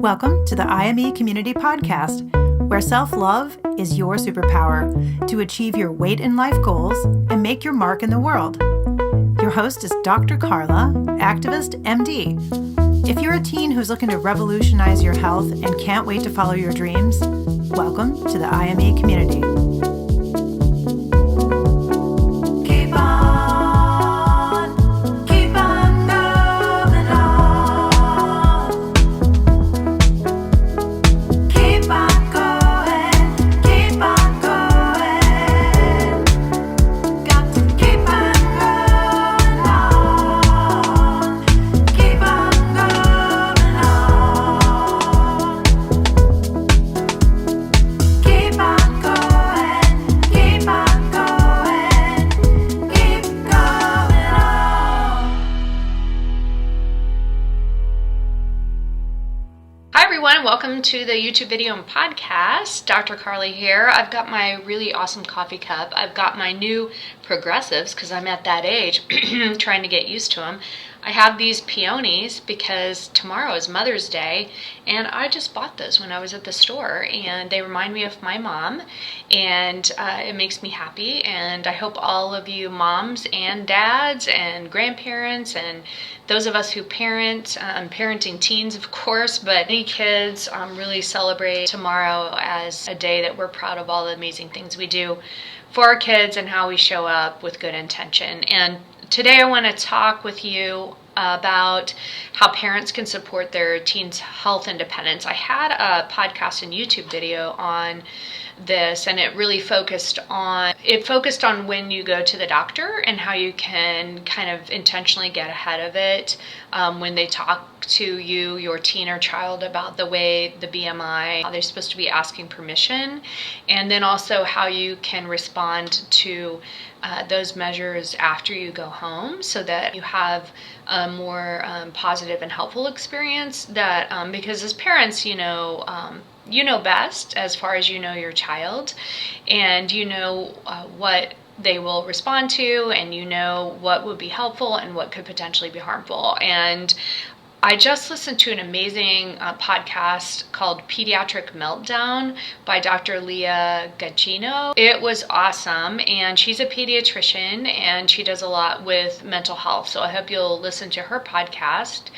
Welcome to the IME Community Podcast, where self-love is your superpower to achieve your weight and life goals and make your mark in the world. Your host is Dr. Karla, activist, MD. If you're a teen who's looking to revolutionize your health and can't wait to follow your dreams, welcome to the IME community. Welcome to the YouTube video and podcast. Dr. Karla here. I've got my really awesome coffee cup. I've got my new progressives because I'm at that age trying to get used to them. I have these peonies because tomorrow is Mother's Day, and I just bought those when I was at the store, and they remind me of my mom, and it makes me happy. And I hope all of you moms and dads and grandparents and those of us who parent, parenting teens of course, but any kids really celebrate tomorrow as a day that we're proud of all the amazing things we do for our kids and how we show up with good intention. And today I want to talk with you about how parents can support their teens' health independence. I had a podcast and YouTube video on this, and it really focused on when you go to the doctor and how you can kind of intentionally get ahead of it when they talk to you, your teen or child, about the way the BMI, how they're supposed to be asking permission, and then also how you can respond to those measures after you go home so that you have a more positive and helpful experience. That because as parents, you know best as far as you know your child, and you know what they will respond to, and you know what would be helpful and what could potentially be harmful. And I just listened to an amazing podcast called Pediatric Meltdown by Dr. Leah Gagino. It was awesome, and she's a pediatrician, and she does a lot with mental health. So I hope you'll listen to her podcast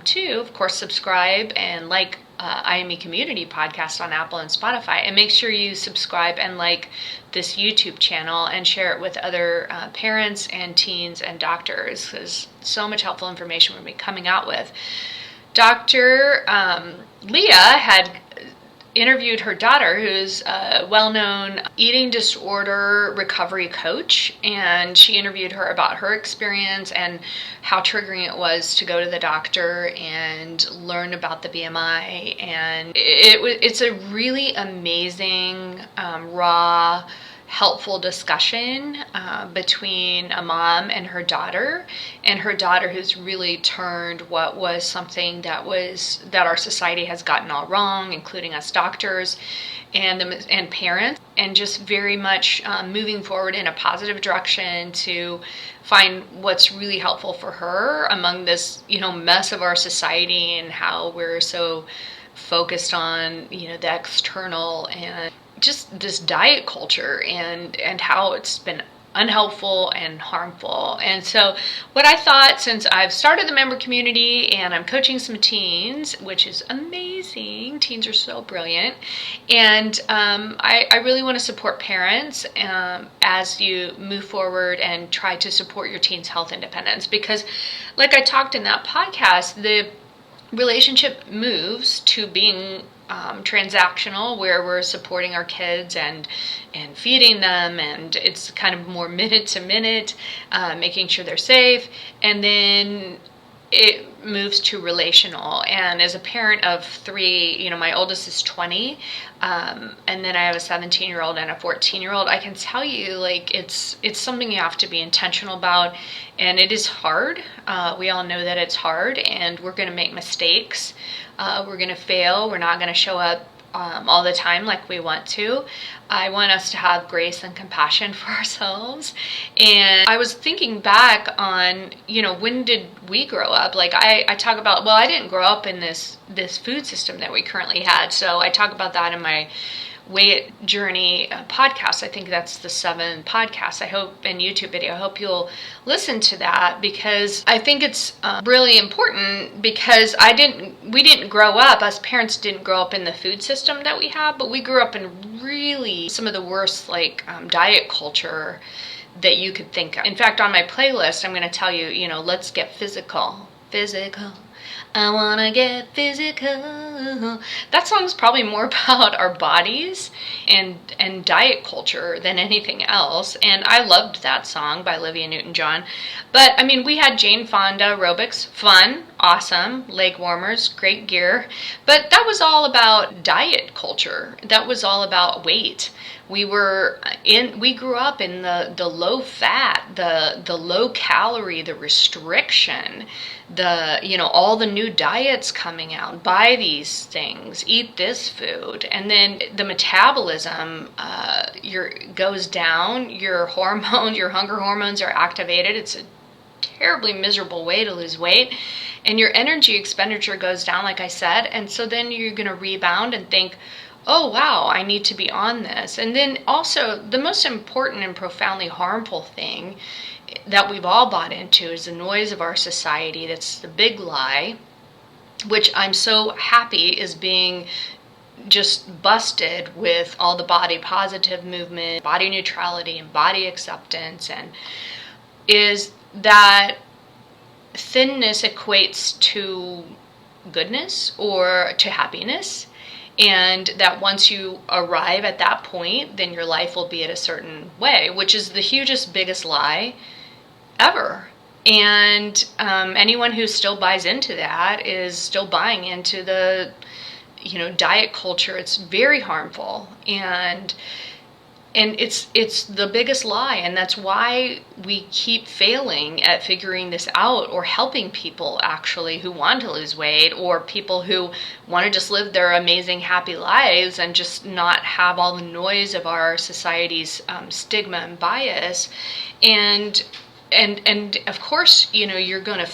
too. Of course, subscribe and like IME Community Podcast on Apple and Spotify, and make sure you subscribe and like this YouTube channel and share it with other parents and teens and doctors, because so much helpful information we'll be coming out with. Dr. Leah had interviewed her daughter, who's a well-known eating disorder recovery coach, and she interviewed her about her experience and how triggering it was to go to the doctor and learn about the BMI. And it's a really amazing, raw, helpful discussion between a mom and her daughter who's really turned what was something that our society has gotten all wrong, including us doctors and parents, and just very much moving forward in a positive direction to find what's really helpful for her among this mess of our society, and how we're so focused on the external and just this diet culture and how it's been unhelpful and harmful. And so what I thought, since I've started the member community and I'm coaching some teens, which is amazing, teens are so brilliant, and I really want to support parents as you move forward and try to support your teens' health independence, because like I talked in that podcast, the relationship moves to being transactional, where we're supporting our kids and feeding them, and it's kind of more minute to minute, making sure they're safe, and then it moves to relational. And as a parent of three, my oldest is 20, and then I have a 17-year-old and a 14-year-old, I can tell you, it's something you have to be intentional about, and it is hard. We all know that it's hard, and we're going to make mistakes. We're going to fail. We're not going to show up all the time like we want to. I want us to have grace and compassion for ourselves. And I was thinking back on, when did we grow up? Like I talk about, I didn't grow up in this food system that we currently had. So I talk about that in my weight journey podcast. I think that's the 7th podcast. I hope, and YouTube video. I hope you'll listen to that, because I think it's really important, because we didn't grow up, us parents didn't grow up in the food system that we have, but we grew up in really some of the worst diet culture that you could think of. In fact, on my playlist, I'm going to tell you, let's get physical. I wanna get physical. That song's probably more about our bodies and diet culture than anything else. And I loved that song by Olivia Newton-John. But I mean, we had Jane Fonda aerobics, fun, awesome, leg warmers, great gear. But that was all about diet culture. That was all about weight. We grew up in the low fat, the low calorie, the restriction, all the new diets coming out. Buy these things, eat this food, and then the metabolism goes down. Your hormones, your hunger hormones are activated. It's a terribly miserable way to lose weight, and your energy expenditure goes down, like I said. And so then you're going to rebound and think, oh, wow, I need to be on this. And then also the most important and profoundly harmful thing that we've all bought into is the noise of our society. That's the big lie, which I'm so happy is being just busted with all the body positive movement, body neutrality, and body acceptance, and is that thinness equates to goodness or to happiness. And that once you arrive at that point, then your life will be at a certain way, which is the hugest, biggest lie ever. And anyone who still buys into that is still buying into the, diet culture. It's very harmful. And it's the biggest lie, and that's why we keep failing at figuring this out, or helping people actually who want to lose weight, or people who want to just live their amazing, happy lives and just not have all the noise of our society's stigma and bias. And of course, you're going to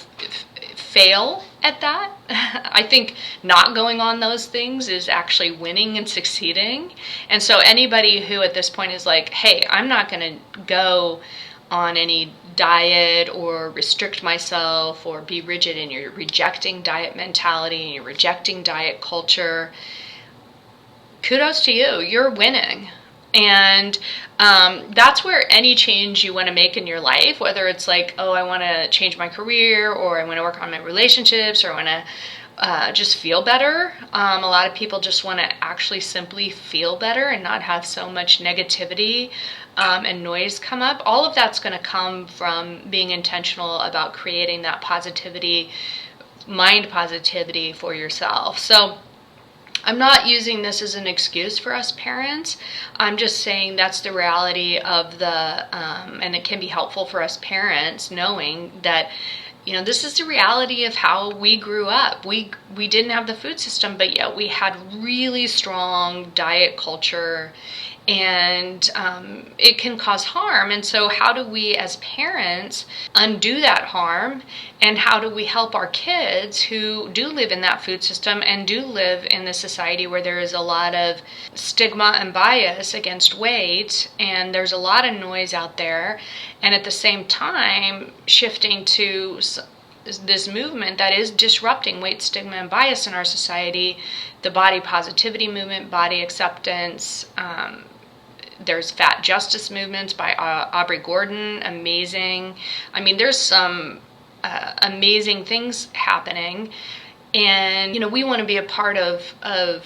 fail at that. I think not going on those things is actually winning and succeeding. And so anybody who at this point is like, hey, I'm not going to go on any diet or restrict myself or be rigid, and you're rejecting diet mentality and you're rejecting diet culture, kudos to you. You're winning. And that's where any change you want to make in your life, whether it's like, oh, I want to change my career, or I want to work on my relationships, or I want to just feel better. A lot of people just want to actually simply feel better and not have so much negativity and noise come up. All of that's going to come from being intentional about creating that positivity, mind positivity for yourself. So I'm not using this as an excuse for us parents. I'm just saying that's the reality of and it can be helpful for us parents knowing that, this is the reality of how we grew up. We didn't have the food system, but yet we had really strong diet culture, and it can cause harm. And so how do we as parents undo that harm, and how do we help our kids who do live in that food system and do live in the society where there is a lot of stigma and bias against weight, and there's a lot of noise out there, and at the same time shifting to this movement that is disrupting weight stigma and bias in our society, the body positivity movement, body acceptance. There's fat justice movements by Aubrey Gordon, amazing. I mean, there's some amazing things happening, and we want to be a part of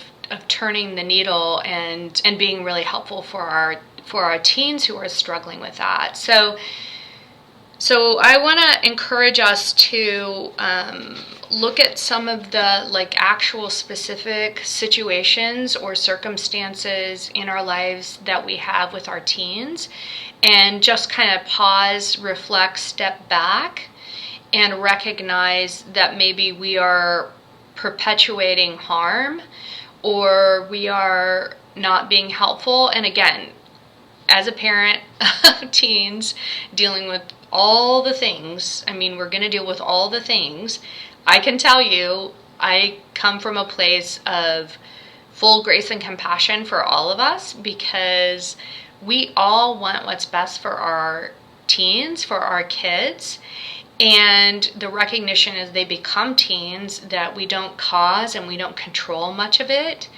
turning the needle and being really helpful for our teens who are struggling with that. So I want to encourage us to look at some of the actual specific situations or circumstances in our lives that we have with our teens, and just kind of pause, reflect, step back, and recognize that maybe we are perpetuating harm or we are not being helpful. And again, as a parent of teens dealing with all the things, we're going to deal with all the things. I can tell you, I come from a place of full grace and compassion for all of us, because we all want what's best for our teens, for our kids. And the recognition as they become teens that we don't cause and we don't control much of it.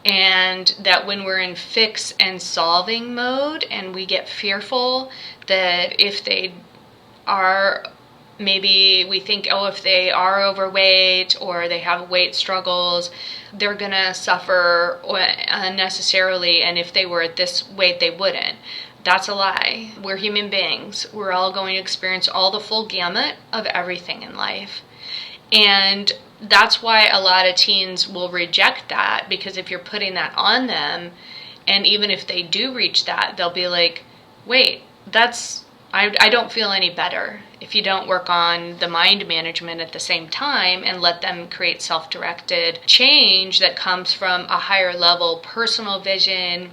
And that when we're in fix and solving mode and we get fearful that if they are, maybe we think, if they are overweight or they have weight struggles, they're going to suffer unnecessarily. And if they were at this weight, they wouldn't. That's a lie. We're human beings. We're all going to experience all the full gamut of everything in life. And that's why a lot of teens will reject that, because if you're putting that on them, and even if they do reach that, they'll be like, wait, I don't feel any better. If you don't work on the mind management at the same time and let them create self-directed change that comes from a higher level personal vision,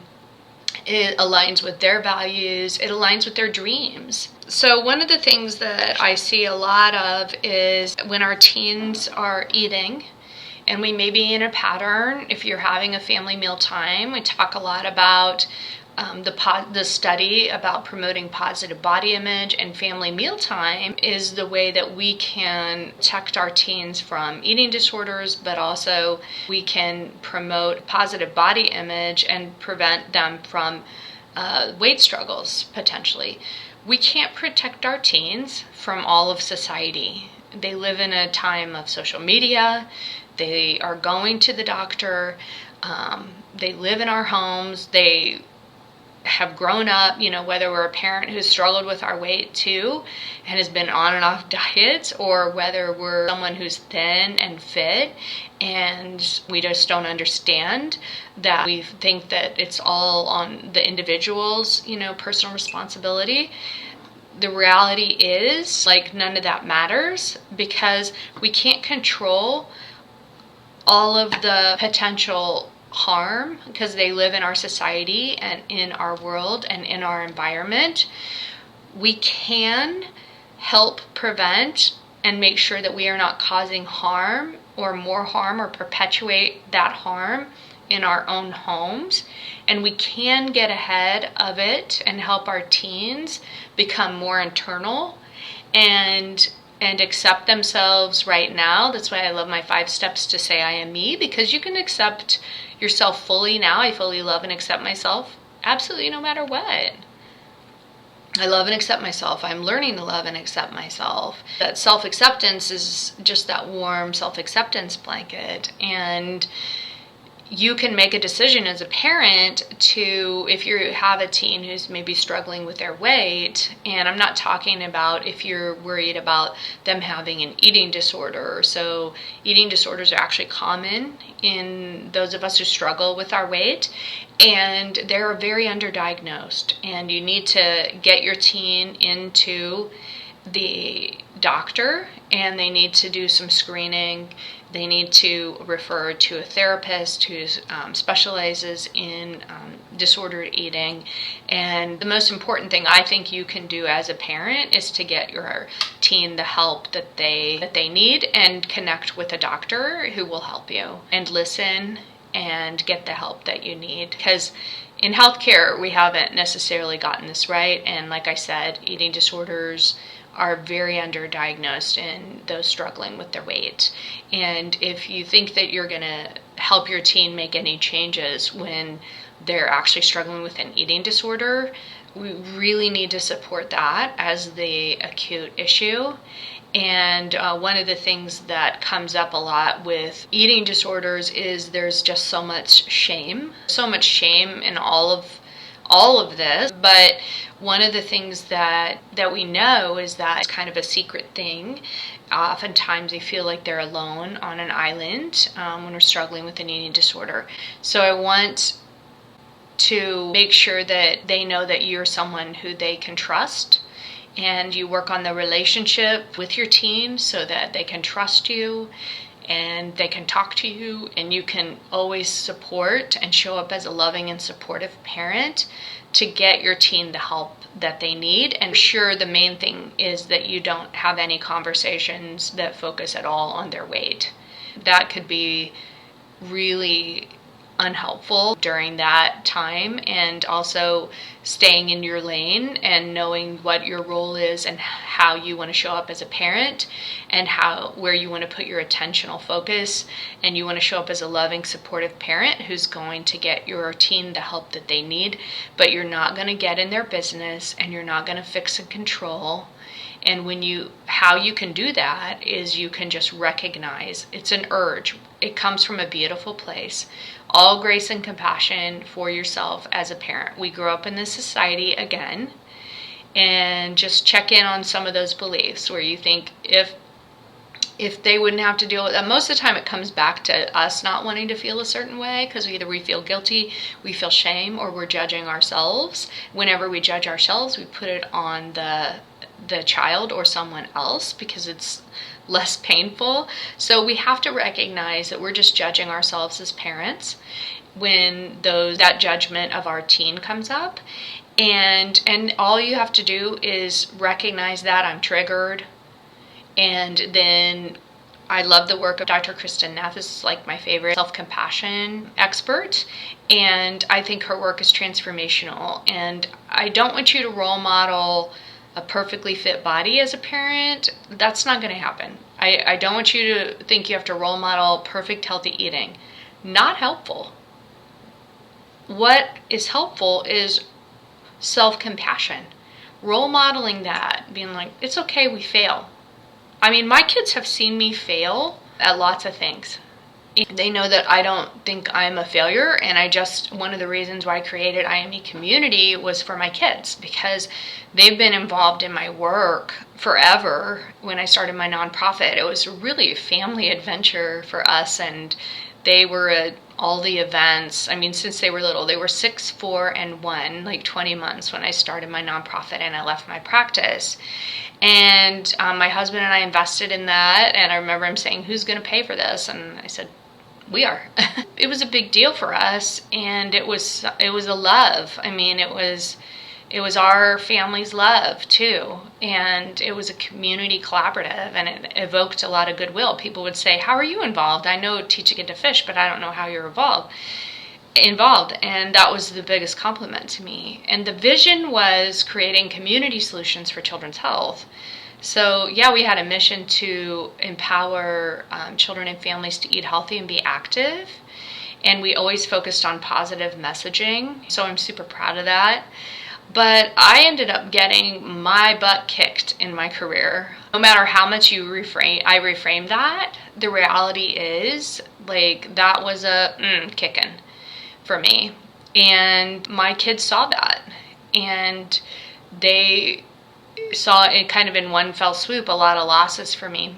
it aligns with their values, it aligns with their dreams. So one of the things that I see a lot of is when our teens are eating, and we may be in a pattern. If you're having a family meal time, we talk a lot about the study about promoting positive body image, and family mealtime is the way that we can protect our teens from eating disorders, but also we can promote positive body image and prevent them from weight struggles, potentially. We can't protect our teens from all of society. They live in a time of social media. They are going to the doctor. They live in our homes. They have grown up, whether we're a parent who's struggled with our weight too and has been on and off diets, or whether we're someone who's thin and fit and we just don't understand that. We think that it's all on the individual's, personal responsibility. The reality is, none of that matters, because we can't control all of the potential harm, because they live in our society and in our world and in our environment. We can help prevent and make sure that we are not causing harm or more harm or perpetuate that harm in our own homes. And we can get ahead of it and help our teens become more internal and accept themselves right now. That's why I love my 5 steps to say I am me, because you can accept yourself fully now. I fully love and accept myself absolutely no matter what. I love and accept myself. I'm learning to love and accept myself. That self-acceptance is just that warm self-acceptance blanket. And you can make a decision as a parent to, if you have a teen who's maybe struggling with their weight, and I'm not talking about if you're worried about them having an eating disorder. So eating disorders are actually common in those of us who struggle with our weight, and they're very underdiagnosed, and you need to get your teen into the doctor, and they need to do some screening. They need to refer to a therapist who specializes in disordered eating. And the most important thing I think you can do as a parent is to get your teen the help that they need, and connect with a doctor who will help you, and listen and get the help that you need. Because in healthcare, we haven't necessarily gotten this right. And like I said, eating disorders are very underdiagnosed in those struggling with their weight. And if you think that you're going to help your teen make any changes when they're actually struggling with an eating disorder, we really need to support that as the acute issue. And one of the things that comes up a lot with eating disorders is there's just so much shame in all of this. But one of the things that we know is that it's kind of a secret thing. Oftentimes they feel like they're alone on an island when we're struggling with an eating disorder. So I want to make sure that they know that you're someone who they can trust, and you work on the relationship with your teen so that they can trust you, and they can talk to you, and you can always support and show up as a loving and supportive parent to get your teen the help that they need. And sure, the main thing is that you don't have any conversations that focus at all on their weight. That could be really unhelpful during that time, and also staying in your lane and knowing what your role is and how you want to show up as a parent, and where you want to put your attentional focus, and you want to show up as a loving, supportive parent who's going to get your teen the help that they need, but you're not going to get in their business, and you're not going to fix and control. And how you can do that is you can just recognize it's an urge. It comes from a beautiful place. All grace and compassion for yourself as a parent. We grew up in this society again, and just check in on some of those beliefs where you think if they wouldn't have to deal with that. Most of the time it comes back to us not wanting to feel a certain way, because either we feel guilty, we feel shame, or we're judging ourselves. Whenever we judge ourselves, we put it on the child or someone else because it's less painful. So we have to recognize that we're just judging ourselves as parents when that judgment of our teen comes up. And all you have to do is recognize that I'm triggered. And then I love the work of Dr. Kristen Neff. Is like my favorite self-compassion expert. And I think her work is transformational. And I don't want you to role model a perfectly fit body as a parent. That's not going to happen. I don't want you to think you have to role model perfect healthy eating. Not helpful. What is helpful is self-compassion. Role modeling that, being like, it's okay, we fail. I mean, my kids have seen me fail at lots of things. They know that I don't think I'm a failure, and one of the reasons why I created IME Community was for my kids, because they've been involved in my work forever. When I started my nonprofit, it was really a family adventure for us, and they were at all the events. I mean, since they were little, they were 6, 4, and 1, like 20 months when I started my nonprofit and I left my practice. And my husband and I invested in that, and I remember him saying, who's going to pay for this? And I said, we are. It was a big deal for us, and it was a love. I mean, it was our family's love too, and it was a community collaborative, and it evoked a lot of goodwill. People would say, how are you involved? I know Teach a Kid to Fish, but I don't know how you're involved, and that was the biggest compliment to me. And the vision was creating community solutions for children's health. So yeah, we had a mission to empower children and families to eat healthy and be active, and we always focused on positive messaging, so I'm super proud of that. But I ended up getting my butt kicked in my career. No matter how much I reframe that, the reality is, like, that was a kicking for me. And my kids saw that, and they saw it kind of in one fell swoop, a lot of losses for me.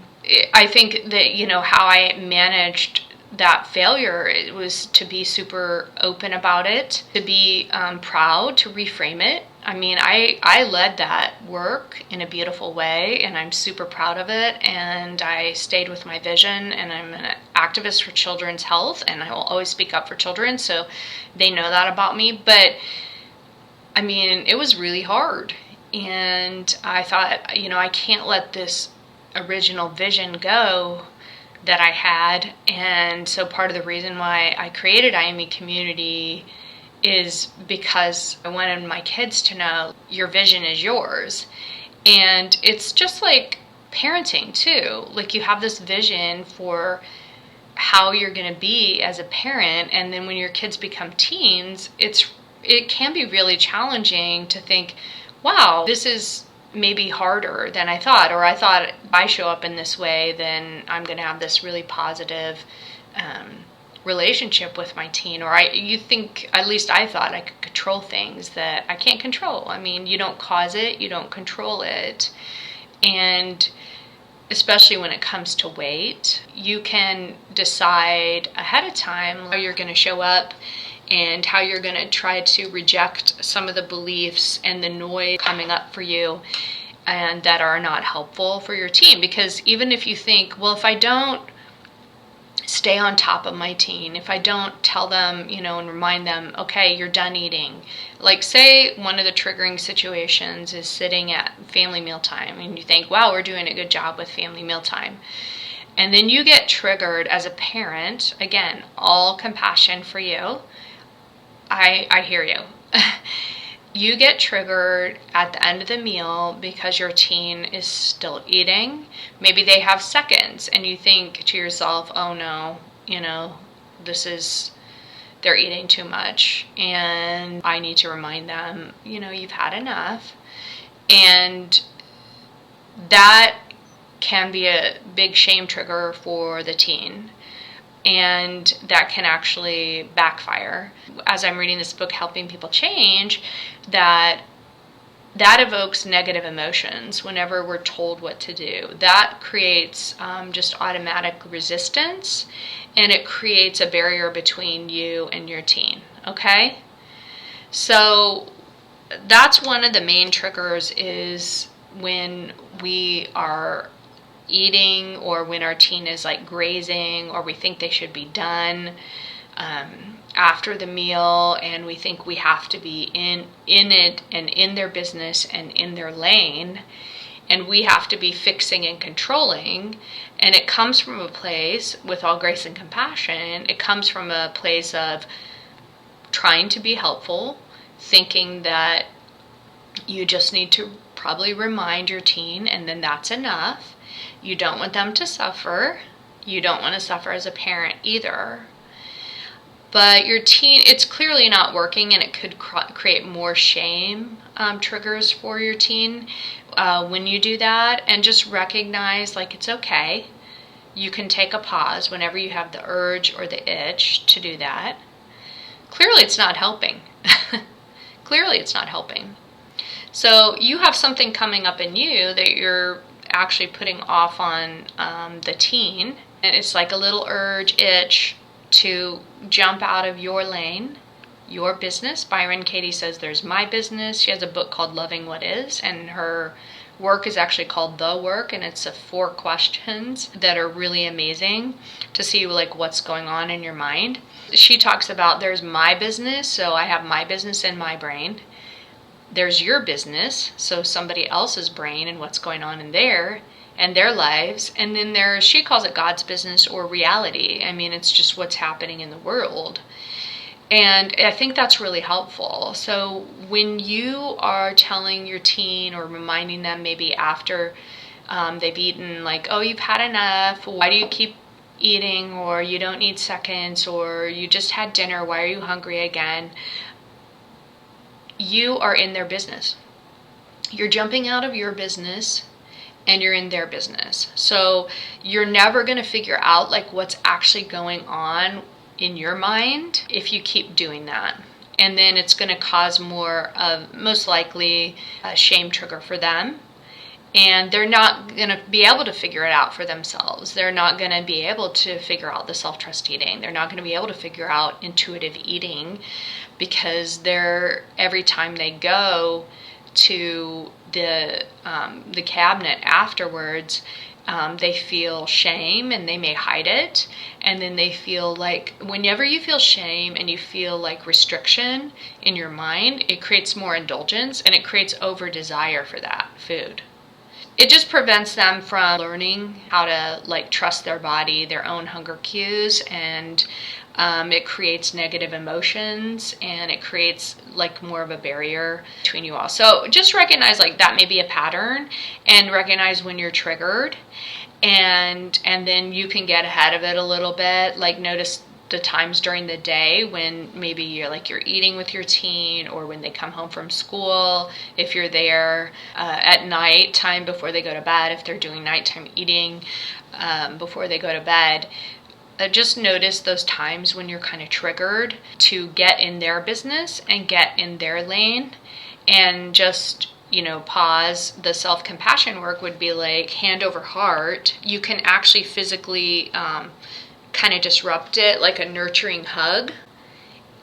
I think that, how I managed that failure, it was to be super open about it, to be proud, to reframe it. I mean, I led that work in a beautiful way, and I'm super proud of it, and I stayed with my vision, and I'm an activist for children's health, and I will always speak up for children, so they know that about me. But I mean, it was really hard, and I thought, I can't let this original vision go that I had. And so part of the reason why I created IME Community is because I wanted my kids to know your vision is yours. And it's just like parenting too. Like, you have this vision for how you're going to be as a parent, and then when your kids become teens, it can be really challenging to think, wow, this is maybe harder than I thought, or I thought if I show up in this way, then I'm going to have this really positive relationship with my teen. Or you think, at least I thought, I could control things that I can't control. I mean, you don't cause it, you don't control it. And especially when it comes to weight, you can decide ahead of time how you're going to show up and how you're going to try to reject some of the beliefs and the noise coming up for you and that are not helpful for your teen. Because even if you think, well, if I don't stay on top of my teen, if I don't tell them, and remind them, okay, you're done eating. Like, say one of the triggering situations is sitting at family mealtime, and you think, wow, we're doing a good job with family mealtime. And then you get triggered as a parent. Again, all compassion for you. I hear you. You get triggered at the end of the meal because your teen is still eating. Maybe they have seconds and you think to yourself, oh no, they're eating too much and I need to remind them, you've had enough. And that can be a big shame trigger for the teen. And that can actually backfire. As I'm reading this book, Helping People Change, that evokes negative emotions whenever we're told what to do. That creates just automatic resistance, and it creates a barrier between you and your teen, okay? So that's one of the main triggers, is when we are eating, or when our teen is like grazing, or we think they should be done after the meal, and we think we have to be in it and in their business and in their lane, and we have to be fixing and controlling. And it comes from a place, with all grace and compassion, it comes from a place of trying to be helpful, thinking that you just need to probably remind your teen, and then that's enough. You don't want them to suffer. You don't want to suffer as a parent either. But your teen, it's clearly not working, and it could create more shame triggers for your teen when you do that. And just recognize, like, it's okay. You can take a pause whenever you have the urge or the itch to do that. Clearly it's not helping. Clearly it's not helping. So you have something coming up in you that you're actually putting off on the teen. And it's like a little urge, itch to jump out of your lane, your business. Byron Katie says there's my business. She has a book called Loving What Is, and her work is actually called The Work, and it's 4 questions that are really amazing to see like what's going on in your mind. She talks about there's my business, so I have my business in my brain. There's your business, so somebody else's brain and what's going on in there and their lives. And then there's, she calls it God's business or reality. I mean, it's just what's happening in the world. And I think that's really helpful. So when you are telling your teen or reminding them maybe after they've eaten, like, oh, you've had enough, why do you keep eating, or you don't need seconds, or you just had dinner, why are you hungry again? You are in their business. You're jumping out of your business and you're in their business. So you're never going to figure out like what's actually going on in your mind if you keep doing that. And then it's going to cause more of, most likely, a shame trigger for them. And they're not going to be able to figure it out for themselves. They're not going to be able to figure out the self-trust eating. They're not going to be able to figure out intuitive eating, because every time they go to the cabinet afterwards, they feel shame and they may hide it. And then they feel like, whenever you feel shame and you feel like restriction in your mind, it creates more indulgence and it creates over desire for that food. It just prevents them from learning how to like trust their body, their own hunger cues, and it creates negative emotions, and it creates like more of a barrier between you all. So just recognize like that may be a pattern, and recognize when you're triggered, and then you can get ahead of it a little bit. Like notice the times during the day when maybe you're eating with your teen, or when they come home from school, if you're there at night time before they go to bed, if they're doing nighttime eating before they go to bed. Just notice those times when you're kind of triggered to get in their business and get in their lane, and just pause. The self-compassion work would be like hand over heart. You can actually physically kind of disrupt it, like a nurturing hug,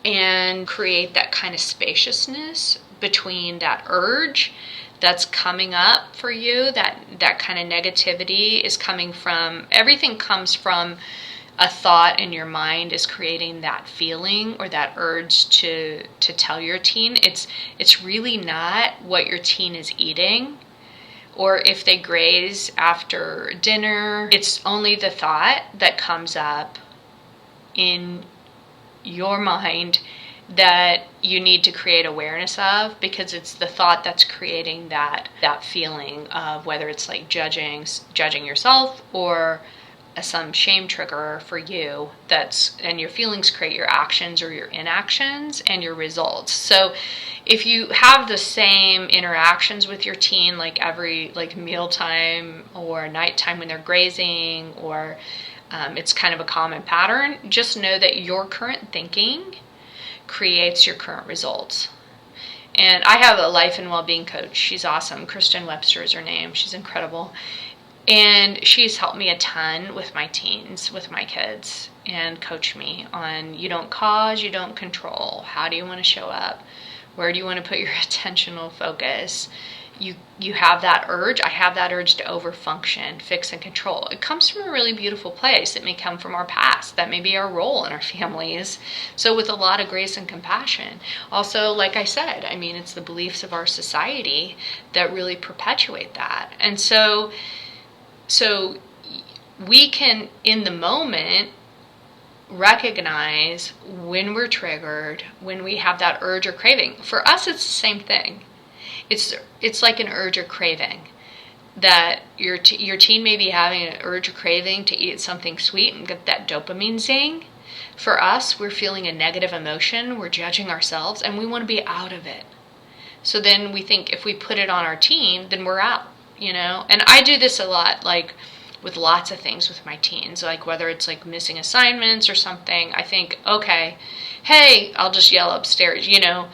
and create that kind of spaciousness between that urge that's coming up for you, that kind of negativity is coming from, everything comes from a thought in your mind is creating that feeling or that urge to tell your teen, it's really not what your teen is eating, or if they graze after dinner. It's only the thought that comes up in your mind that you need to create awareness of, because it's the thought that's creating that feeling of whether it's like judging yourself or some shame trigger for you. And your feelings create your actions or your inactions and your results. So if you have the same interactions with your teen, like every mealtime or nighttime when they're grazing, or it's kind of a common pattern, just know that your current thinking creates your current results. And I have a life and well-being coach. She's awesome. Kristen Webster is her name. She's incredible. And she's helped me a ton with my teens, with my kids, and coached me on, you don't cause, you don't control. How do you want to show up? Where do you want to put your attentional focus? You have that urge. I have that urge to overfunction, fix, and control. It comes from a really beautiful place. It may come from our past. That may be our role in our families. So with a lot of grace and compassion. Also, like I said, I mean, it's the beliefs of our society that really perpetuate that. And so we can, in the moment, recognize when we're triggered, when we have that urge or craving. For us, it's the same thing. It's like an urge or craving, that your teen may be having an urge or craving to eat something sweet and get that dopamine zing. For us, we're feeling a negative emotion, we're judging ourselves, and we want to be out of it. So then we think if we put it on our teen, then we're out, you know? And I do this a lot, like with lots of things with my teens, like whether it's like missing assignments or something. I think, okay, hey, I'll just yell upstairs, you know,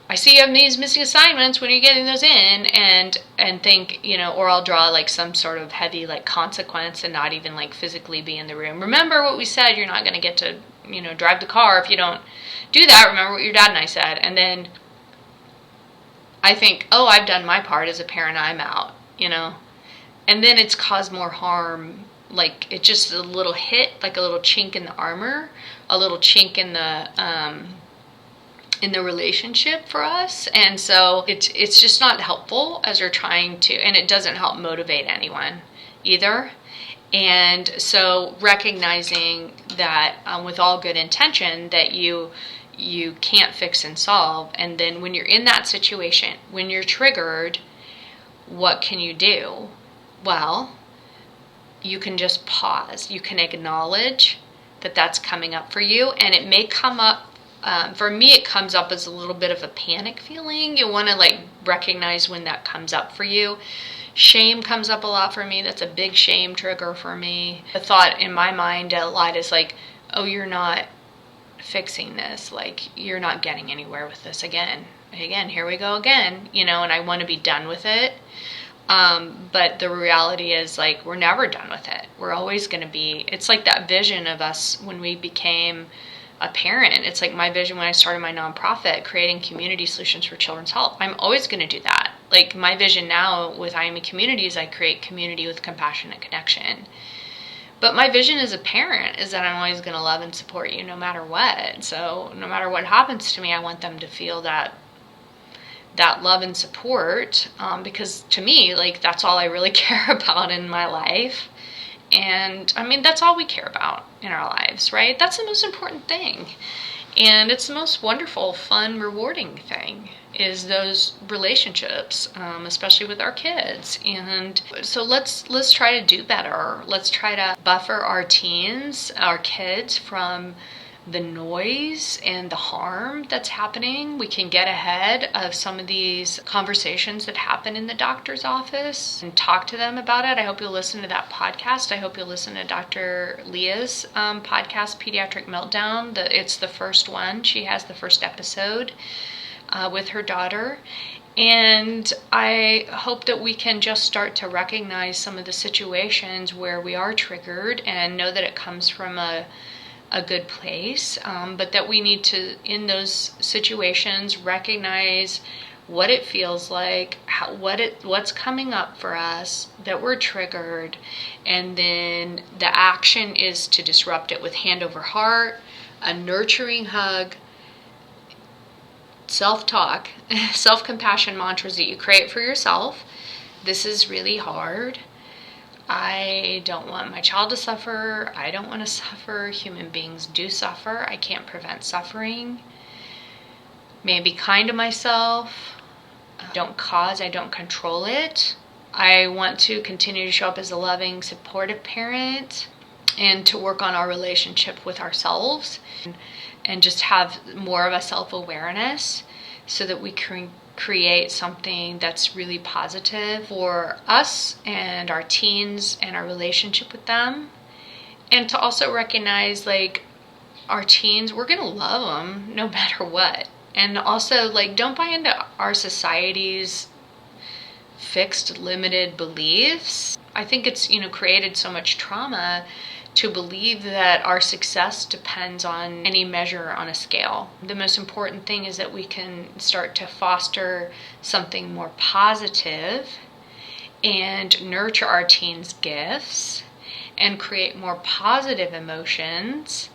I see you have these missing assignments, when are you getting those in? And think, you know, or I'll draw like some sort of heavy like consequence and not even like physically be in the room. Remember what we said, you're not going to get to, you know, drive the car if you don't do that. Remember what your dad and I said. And then I think, oh, I've done my part as a parent, I'm out, you know. And then it's caused more harm. Like it's just a little hit, like a little chink in the armor, a little chink in the relationship for us. And so it's just not helpful as you're trying to, and it doesn't help motivate anyone either. And so recognizing that with all good intention that you can't fix and solve. And then when you're in that situation, when you're triggered, what can you do? Well, you can just pause. You can acknowledge that that's coming up for you, and it may come up. For me, it comes up as a little bit of a panic feeling. You want to like recognize when that comes up for you. Shame comes up a lot for me. That's a big shame trigger for me. The thought in my mind a lot is like, oh, you're not fixing this. Like, you're not getting anywhere with this again. Here we go again, you know, and I want to be done with it. But the reality is, like, we're never done with it. We're always going to be, it's like that vision of us when we became a parent. It's like my vision when I started my nonprofit, creating community solutions for children's health. I'm always going to do that. Like my vision now with I Am a Community is I create community with compassion and connection. But my vision as a parent is that I'm always going to love and support you no matter what. So no matter what happens to me, I want them to feel that love and support, because to me, like, that's all I really care about in my life. And I mean, that's all we care about in our lives, right? That's the most important thing. And it's the most wonderful, fun, rewarding thing is those relationships, especially with our kids. And so let's try to do better. Let's try to buffer our teens, our kids from the noise and the harm that's happening. We can get ahead of some of these conversations that happen in the doctor's office and talk to them about it. I hope you'll listen to that podcast. I hope you'll listen to Dr. Leah's podcast, Pediatric Meltdown. It's the first one. She has the first episode with her daughter. And I hope that we can just start to recognize some of the situations where we are triggered and know that it comes from a good place, but that we need to, in those situations, recognize what it feels like, what's coming up for us, that we're triggered, and then the action is to disrupt it with hand over heart, a nurturing hug, self-talk, self-compassion mantras that you create for yourself. This is really hard. I don't want my child to suffer. I don't want to suffer. Human beings do suffer. I can't prevent suffering. May I be kind to myself. Don't cause, I don't control it. I want to continue to show up as a loving, supportive parent and to work on our relationship with ourselves and just have more of a self-awareness so that we can create something that's really positive for us and our teens and our relationship with them. And to also recognize, like, our teens, we're gonna love them no matter what. And also, like, don't buy into our society's fixed, limited beliefs. I think it's, created so much trauma to believe that our success depends on any measure on a scale. The most important thing is that we can start to foster something more positive and nurture our teens' gifts and create more positive emotions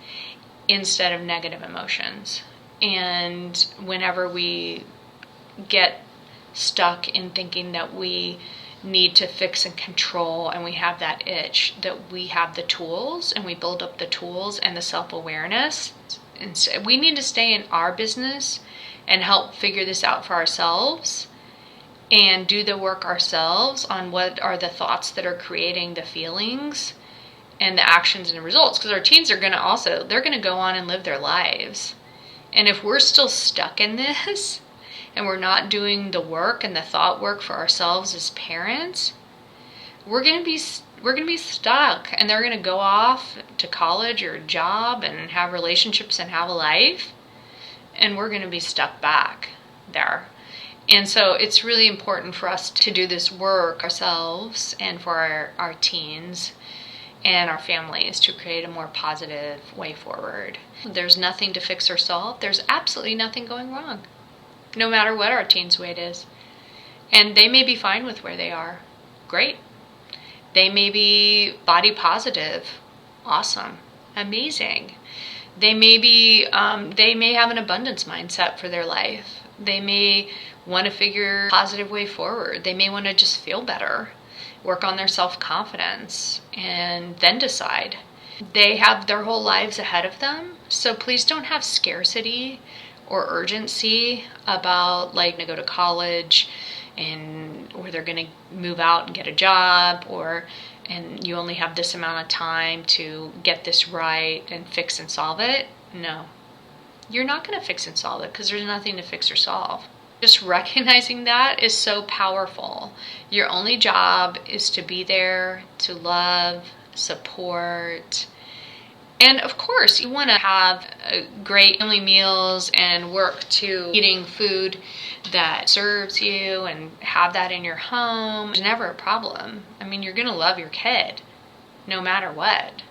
instead of negative emotions. And whenever we get stuck in thinking that we need to fix and control and we have that itch, that we have the tools and we build up the tools and the self-awareness. And so we need to stay in our business and help figure this out for ourselves and do the work ourselves on what are the thoughts that are creating the feelings and the actions and the results. Because our teens are they're going to go on and live their lives. And if we're still stuck in this and we're not doing the work and the thought work for ourselves as parents, we're going to be stuck, and they're going to go off to college or a job and have relationships and have a life, and we're going to be stuck back there. And so it's really important for us to do this work ourselves and for our teens and our families to create a more positive way forward. There's nothing to fix or solve. There's absolutely nothing going wrong, no matter what our teen's weight is. And they may be fine with where they are. Great. They may be body positive. Awesome. Amazing. They may have an abundance mindset for their life. They may want to figure a positive way forward. They may want to just feel better, work on their self-confidence, and then decide. They have their whole lives ahead of them, so please don't have scarcity or urgency about, like, to go to college or they're going to move out and get a job, and you only have this amount of time to get this right and fix and solve it. No, you're not going to fix and solve it because there's nothing to fix or solve. Just recognizing that is so powerful. Your only job is to be there, to love, support. And of course, you want to have great family meals and work to eating food that serves you and have that in your home. It's never a problem. I mean, you're going to love your kid no matter what.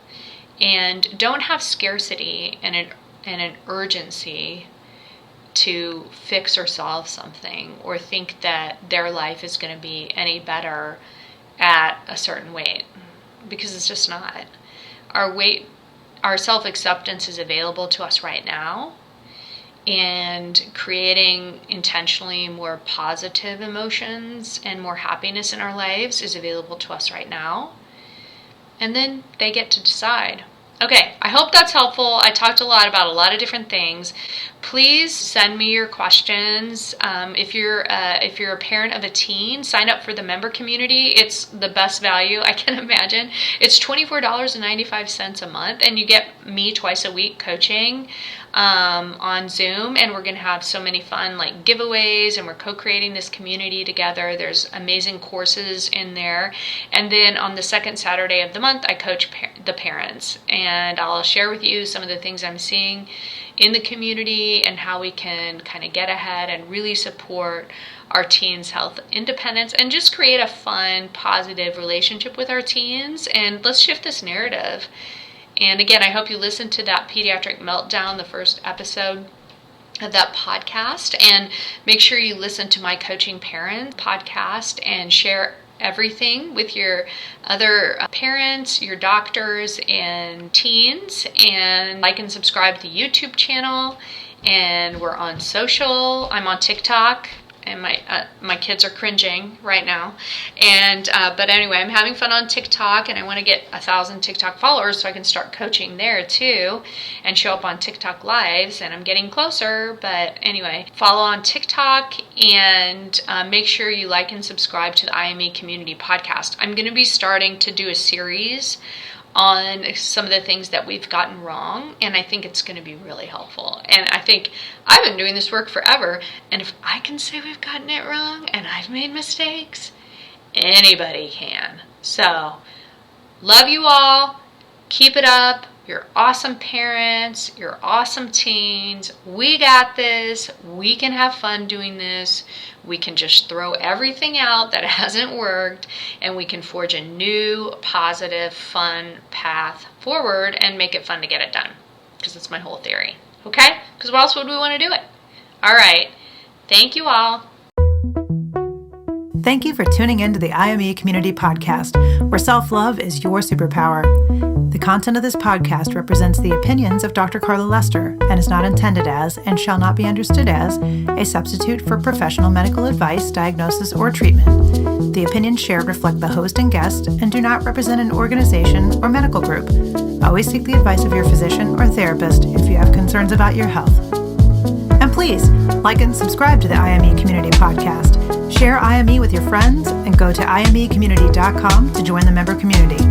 And don't have scarcity and an urgency to fix or solve something or think that their life is going to be any better at a certain weight, because it's just not. Our self-acceptance is available to us right now, and creating intentionally more positive emotions and more happiness in our lives is available to us right now. And then they get to decide. Okay, I hope that's helpful. I talked a lot about a lot of different things. Please send me your questions. If you're a parent of a teen, sign up for the member community. It's the best value I can imagine. It's $24.95 a month, and you get me twice a week coaching on Zoom, and we're going to have so many fun giveaways, and we're co-creating this community together. There's amazing courses in there. And then on the second Saturday of the month, I coach the parents, and I'll share with you some of the things I'm seeing in the community and how we can kind of get ahead and really support our teens' health independence and just create a fun, positive relationship with our teens. And let's shift this narrative. And again, I hope you listened to that pediatric meltdown, the first episode. that podcast, and make sure you listen to my Coaching Parents podcast and share everything with your other parents, your doctors, and teens, and like and subscribe to the YouTube channel. And we're on social. I'm on TikTok, and my kids are cringing right now. And but anyway, I'm having fun on TikTok, and I want to get 1,000 TikTok followers so I can start coaching there too, and show up on TikTok lives. And I'm getting closer. But anyway, follow on TikTok, and make sure you like and subscribe to the IME Community Podcast. I'm going to be starting to do a series on some of the things that we've gotten wrong, and I think it's going to be really helpful. And I think I've been doing this work forever, and if I can say we've gotten it wrong and I've made mistakes, anybody can. So, love you all. Keep it up. You're awesome parents. You're awesome teens. We got this. We can have fun doing this. We can just throw everything out that hasn't worked, and we can forge a new, positive, fun path forward and make it fun to get it done. Because that's my whole theory. Okay? Because what else would we want to do it? All right. Thank you all. Thank you for tuning in to the IME Community Podcast, where self-love is your superpower. The content of this podcast represents the opinions of Dr. Karla Lester and is not intended as, and shall not be understood as, a substitute for professional medical advice, diagnosis, or treatment. The opinions shared reflect the host and guest and do not represent an organization or medical group. Always seek the advice of your physician or therapist if you have concerns about your health. And please, like and subscribe to the IME Community Podcast. Share IME with your friends and go to imecommunity.com to join the member community.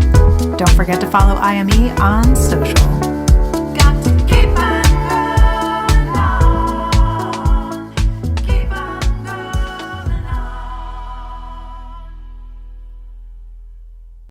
Don't forget to follow IME on social.